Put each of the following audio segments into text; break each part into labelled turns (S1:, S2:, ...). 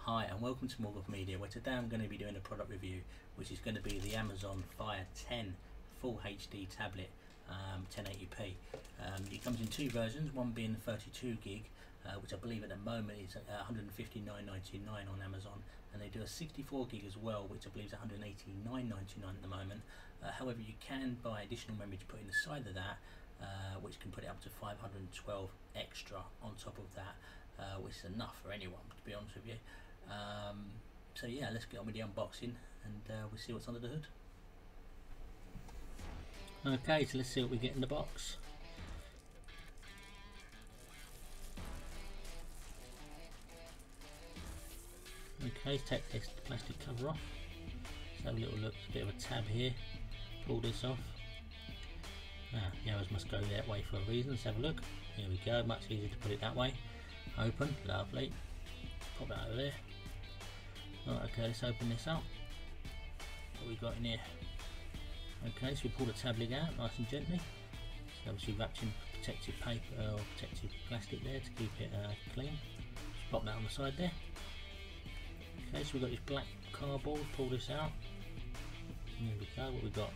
S1: Hi and welcome to Morgoth Media, where today I'm going to be doing a product review which is going to be the Amazon Fire 10 Full HD tablet 1080p. It comes in two versions, one being 32 gig, which I believe at the moment is $159.99 on Amazon, and they do a 64 gig as well, which I believe is $189.99 at the moment. However, you can buy additional memory to put inside of that, which can put it up to 512 extra on top of that, which is enough for anyone, to be honest with you. So yeah, let's get on with the unboxing and we'll see what's under the hood. Okay, so let's see what we get in the box. Okay, let's take this plastic cover off. Let's have a little look. There's a bit of a tab here. Pull this off. The arrows must go that way for a reason. Let's have a look. Here we go, much easier to put it that way. Open, lovely. Pop that over there. Right, okay, let's open this up. What we got in here? Okay, so we pull the tab lid out nice and gently. So obviously wrapped in protective paper or protective plastic there to keep it clean. Just pop that on the side there. Okay, so we've got this black cardboard. Pull this out. There we go. What we got?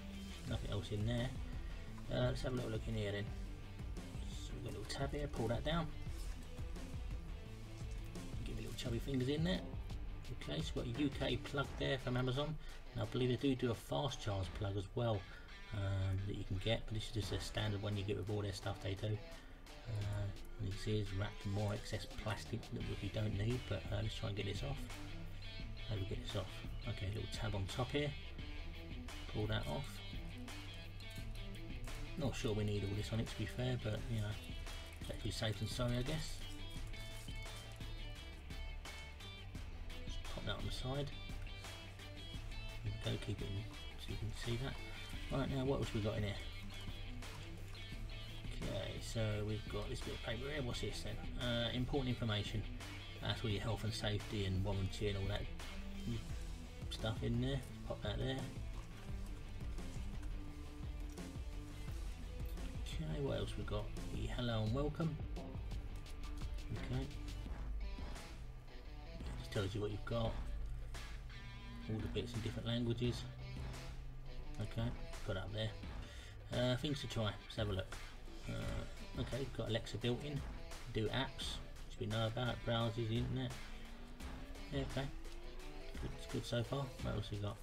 S1: Nothing else in there. Let's have a little look in here then. So we've got a little tab here. Pull that down. Give me little chubby fingers in there. Okay, so we've got a UK plug there from Amazon, and I believe they do a fast charge plug as well that you can get, but this is just a standard one you get with all their stuff they do. This is wrapped in more excess plastic that we don't need, but let's try and get this off. How do we get this off? Okay, a little tab on top here. Pull that off. Not sure we need all this on it, to be fair, but you know, better be safe than sorry, I guess. Pop that on the side. There we go, keep it in so you can see that. Right, now what else we got in here? Okay, so we've got this bit of paper here. What's this then? Important information. That's all your health and safety and warranty and all that stuff in there. Pop that there. Okay, what else we got? The hello and welcome. Okay. Just tells you what you've got. All the bits in different languages. Okay, put up there. Things to try. Let's have a look. Okay, we've got Alexa built in. Do apps, which we know about. Browsers, the internet. Yeah, okay. Good, it's good so far. What else we got?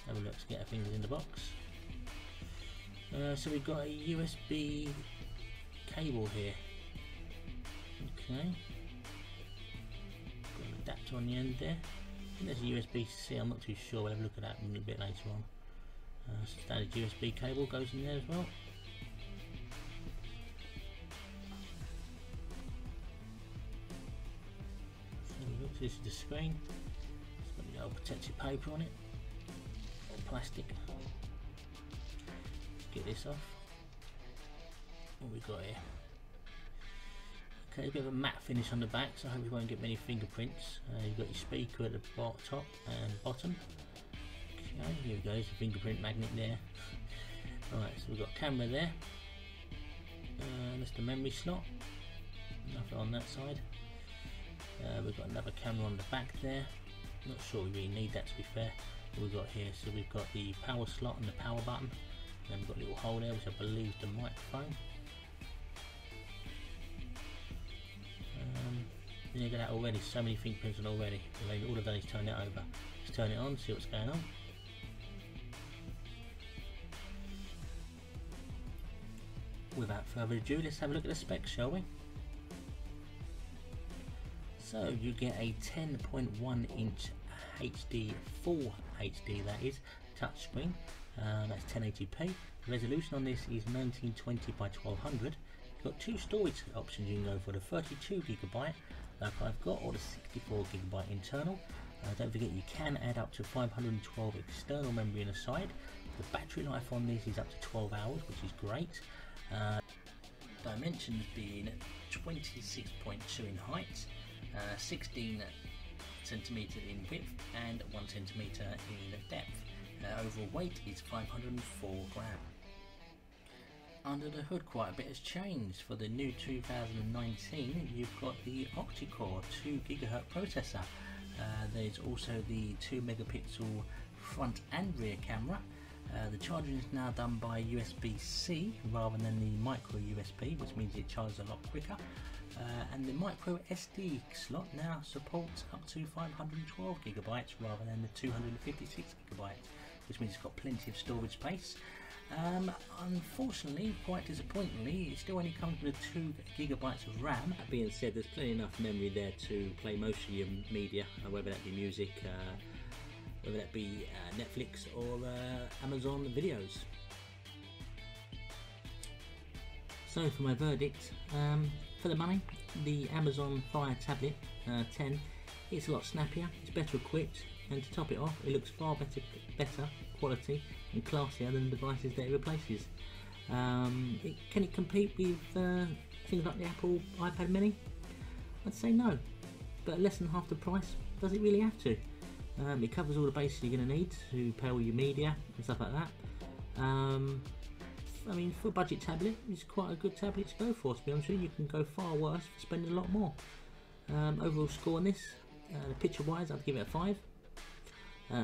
S1: Have a look. Let's get our fingers in the box. So we've got a USB cable here. Okay. Got an adapter on the end there. I think there's a USB-C, I'm not too sure, we'll have a look at that a bit later on. Standard USB cable goes in there as well. So look, this is the screen. It's got the old protective paper on it, or plastic. Let's get this off. What we got here? Okay, a bit of a matte finish on the back, so I hope you won't get many fingerprints. You've got your speaker at the top and bottom. Okay, here we go, there's a fingerprint magnet there. Alright, so we've got a camera there. That's the memory slot. Nothing on that side. We've got another camera on the back there. Not sure we really need that, to be fair. What we've got here, so we've got the power slot and the power button. And then we've got a little hole there, which I believe is the microphone. You got that already, so many fingerprints on already. All I've done is turn it over. Let's turn it on, see what's going on. Without further ado, let's have a look at the specs, shall we? So you get a 10.1 inch HD, full HD that is, touchscreen. That's 1080p. The resolution on this is 1920 by 1200. You've got two storage options. You can go for the 32GB like I've got, or the 64GB internal. Don't forget you can add up to 512 external memory on the side. The battery life on this is up to 12 hours, which is great. Dimensions being 26.2 in height, 16 centimeters in width and 1 centimeter in depth. Overall weight is 504 grams. Under the hood, quite a bit has changed. For the new 2019, you've got the octa-core 2 GHz processor. There's also the 2 megapixel front and rear camera. The charging is now done by USB-C rather than the micro USB, which means it charges a lot quicker. And the micro SD slot now supports up to 512 gigabytes rather than the 256 gigabytes, which means it's got plenty of storage space. Unfortunately, quite disappointingly, it still only comes with 2 gigabytes of RAM. That being said, there's plenty enough memory there to play most of your media, whether that be music, whether that be Netflix or Amazon videos. So for my verdict, for the money, the Amazon Fire Tablet 10, it's a lot snappier, it's better equipped, and to top it off, it looks far better quality and classier than the devices that it replaces. Can it compete with things like the Apple iPad Mini? I'd say no, but at less than half the price, does it really have to? It covers all the bases you're going to need to pay all your media and stuff like that. I mean, for a budget tablet, it's quite a good tablet to go for, to be honest with you. You can go far worse for spending a lot more. Overall score on this, the picture wise, I'd give it a 5.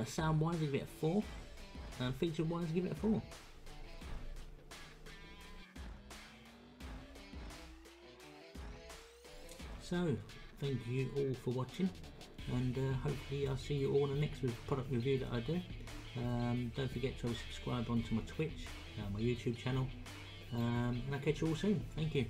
S1: Sound wise, I'd give it a 4. And feature wise, I'd give it a 4. So, thank you all for watching, and hopefully I'll see you all in the next product review that I do. Don't forget to subscribe onto my Twitch, my YouTube channel, and I'll catch you all soon. Thank you.